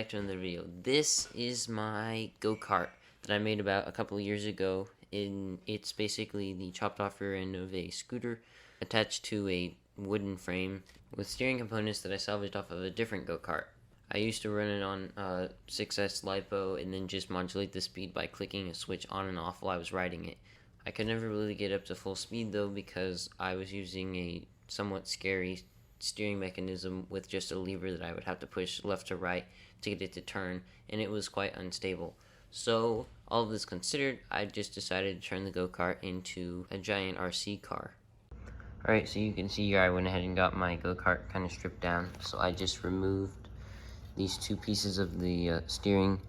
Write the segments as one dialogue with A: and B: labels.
A: back to another video. This is my go-kart that I made about a couple of years ago. It's basically the chopped off rear end of a scooter attached to a wooden frame with steering components that I salvaged off of a different go-kart. I used to run it on 6S LiPo and then just modulate the speed by clicking a switch on and off while I was riding it. I could never really get up to full speed though because I was using a somewhat scary steering mechanism with just a lever that I would have to push left to right to get it to turn, and it was quite unstable. So all of this considered, I just decided to turn the go-kart into a giant RC car. Alright, so you can see here I went ahead and got my go-kart kind of stripped down. So I just removed these two pieces of the steering.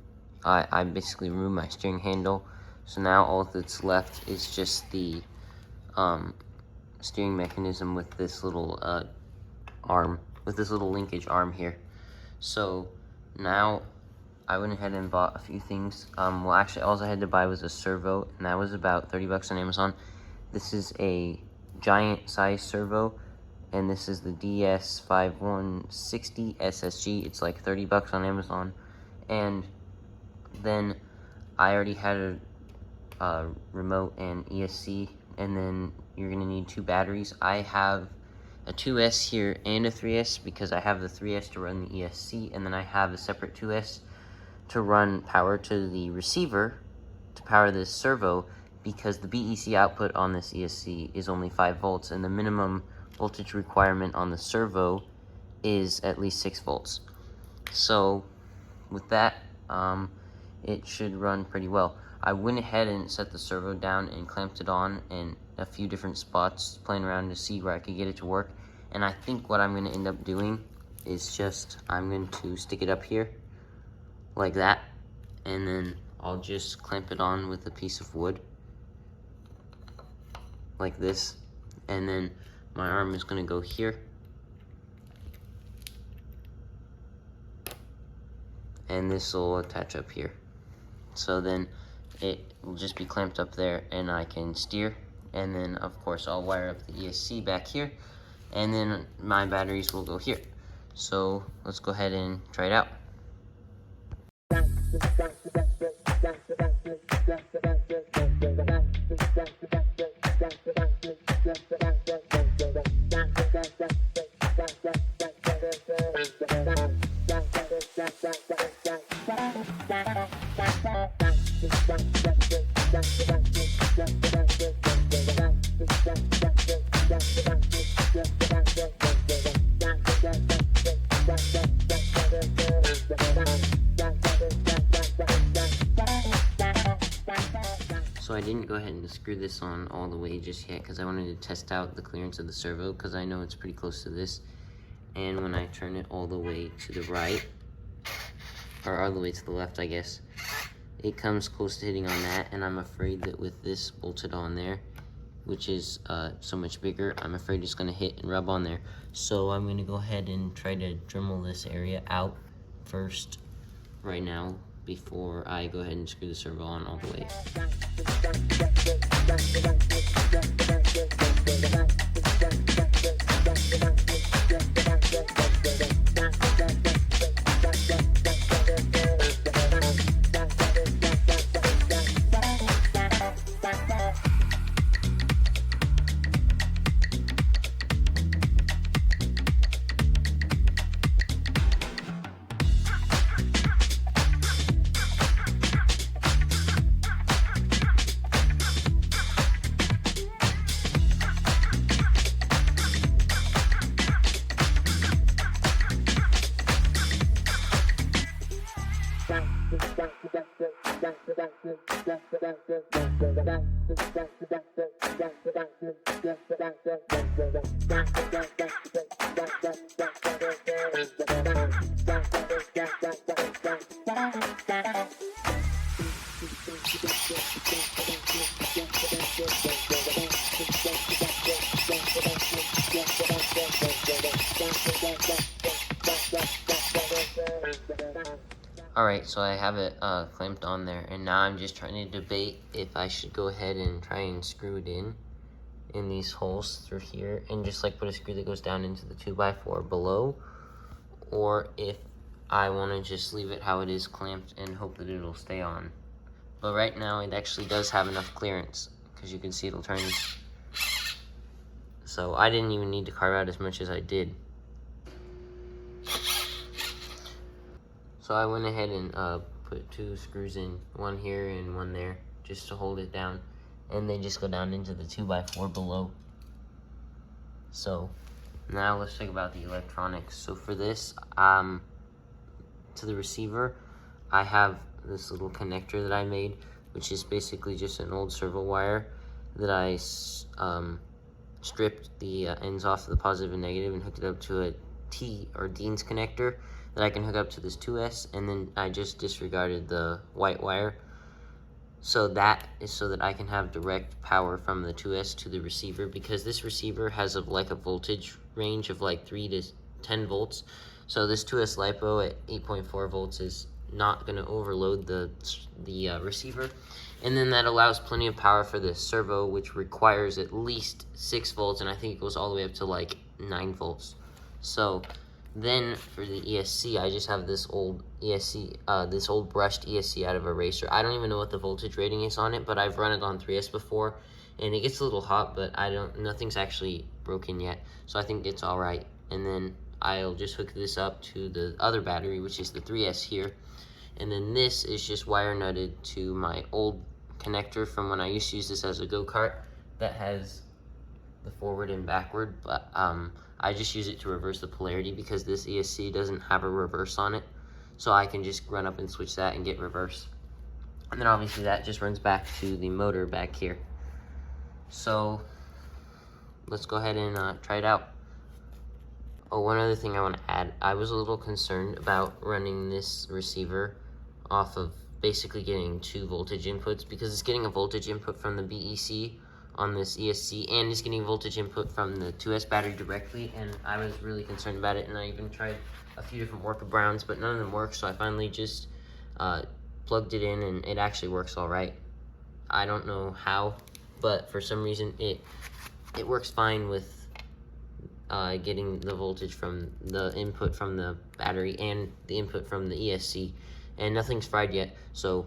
A: I basically removed my steering handle. So now all that's left is just the steering mechanism with this little arm, with this little linkage arm here. So now I went ahead and bought a few things. Well, actually, all I had to buy was a servo, and that was about 30 bucks on Amazon. This is a giant size servo, and this is the DS5160 SSG. It's like 30 bucks on Amazon. And then I already had a remote and ESC, and then you're gonna need 2 batteries. I have a 2S here and a 3S because I have the 3S to run the ESC, and then I have a separate 2S to run power to the receiver to power this servo, because the BEC output on this ESC is only 5 volts and the minimum voltage requirement on the servo is at least 6 volts. So with that, it should run pretty well. I went ahead and set the servo down and clamped it on in a few different spots, playing around to see where I could get it to work. And I think what I'm going to end up doing is just, I'm going to stick it up here like that, and then I'll just clamp it on with a piece of wood like this, and then my arm is going to go here, and this will attach up here. So then it will just be clamped up there and I can steer, and then of course I'll wire up the ESC back here, and then my batteries will go here. So let's go ahead and try it out. So I didn't go ahead and screw this on all the way just yet because I wanted to test out the clearance of the servo, because I know it's pretty close to this. And when I turn it all the way to the right, or all the way to the left I guess, it comes close to hitting on that, and I'm afraid that with this bolted on there, which is so much bigger, I'm afraid it's going to hit and rub on there. So I'm going to go ahead and try to Dremel this area out first right now before I go ahead and screw the servo on all the way. Alright, so I have it clamped on there, and now I'm just trying to debate if I should go ahead and try and screw it in these holes through here, and just like put a screw that goes down into the 2x4 below, or if I want to just leave it how it is clamped and hope that it'll stay on. But right now it actually does have enough clearance, because you can see it'll turn. So I didn't even need to carve out as much as I did. So I went ahead and put 2 screws in, one here and one there, just to hold it down. And they just go down into the 2x4 below. So now let's talk about the electronics. So for this, to the receiver, I have this little connector that I made, which is basically just an old servo wire that I stripped the ends off of the positive and negative and hooked it up to a T or Dean's connector that I can hook up to this 2S, and then I just disregarded the white wire. So that is so that I can have direct power from the 2S to the receiver, because this receiver has a voltage range of like 3 to 10 volts. So this 2S LiPo at 8.4 volts is not going to overload the receiver. And then that allows plenty of power for the servo, which requires at least 6 volts, and I think it goes all the way up to like 9 volts. So then for the ESC, I just have this old ESC, this old brushed ESC out of a racer. I don't even know what the voltage rating is on it, but I've run it on 3S before, and it gets a little hot, but nothing's actually broken yet, so I think it's all right. And then I'll just hook this up to the other battery, which is the 3S here. And then this is just wire nutted to my old connector from when I used to use this as a go-kart that has the forward and backward, but I just use it to reverse the polarity because this ESC doesn't have a reverse on it. So I can just run up and switch that and get reverse. And then obviously that just runs back to the motor back here. So let's go ahead and try it out. Oh, one other thing I want to add. I was a little concerned about running this receiver off of basically getting 2 voltage inputs, because it's getting a voltage input from the BEC on this ESC, and it's getting voltage input from the 2S battery directly, and I was really concerned about it, and I even tried a few different workarounds, but none of them worked, so I finally just plugged it in, and it actually works all right. I don't know how, but for some reason it works fine with getting the voltage from the input from the battery and the input from the ESC, and nothing's fried yet, so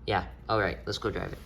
A: yeah. All right, let's go drive it.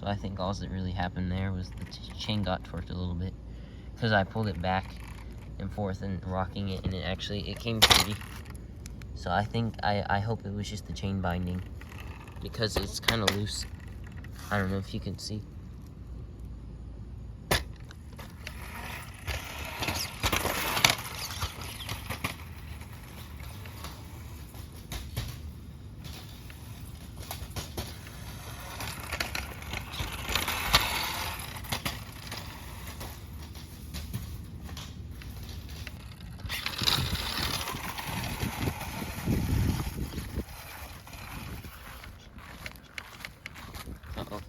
A: I think all that really happened there was the chain got torqued a little bit, because I pulled it back and forth and rocking it, and it came free. So I hope it was just the chain binding, because it's kind of loose. I don't know if you can see. Uh-oh.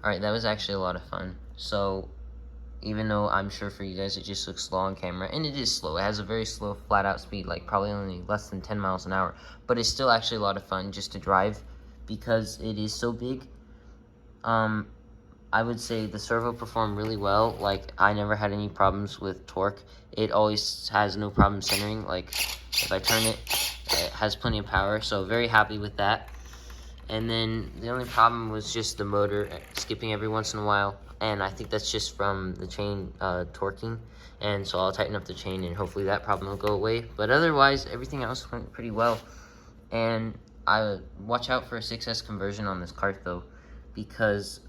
A: Alright, that was actually a lot of fun. So, even though I'm sure for you guys it just looks slow on camera, and it is slow, it has a very slow flat out speed, like probably only less than 10 miles an hour, but it's still actually a lot of fun just to drive because it is so big. I would say the servo performed really well. Like, I never had any problems with torque. It always has no problem centering. Like, if I turn it, it has plenty of power, so very happy with that. And then the only problem was just the motor skipping every once in a while, and I think that's just from the chain torquing, and so I'll tighten up the chain and hopefully that problem will go away. But otherwise, everything else went pretty well. And I watch out for a 6S conversion on this cart though, because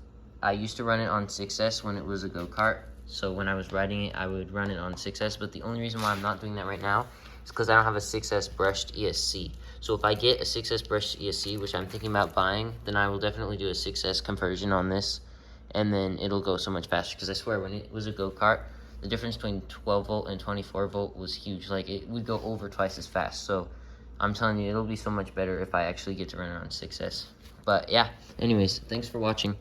A: I used to run it on 6S when it was a go-kart. So when I was riding it, I would run it on 6S, but the only reason why I'm not doing that right now is because I don't have a 6S brushed ESC. So if I get a 6S brushed ESC, which I'm thinking about buying, then I will definitely do a 6S conversion on this, and then it'll go so much faster. Because I swear, when it was a go-kart, the difference between 12 volt and 24 volt was huge. Like, it would go over twice as fast. So I'm telling you, it'll be so much better if I actually get to run it on 6S. But yeah, anyways, thanks for watching.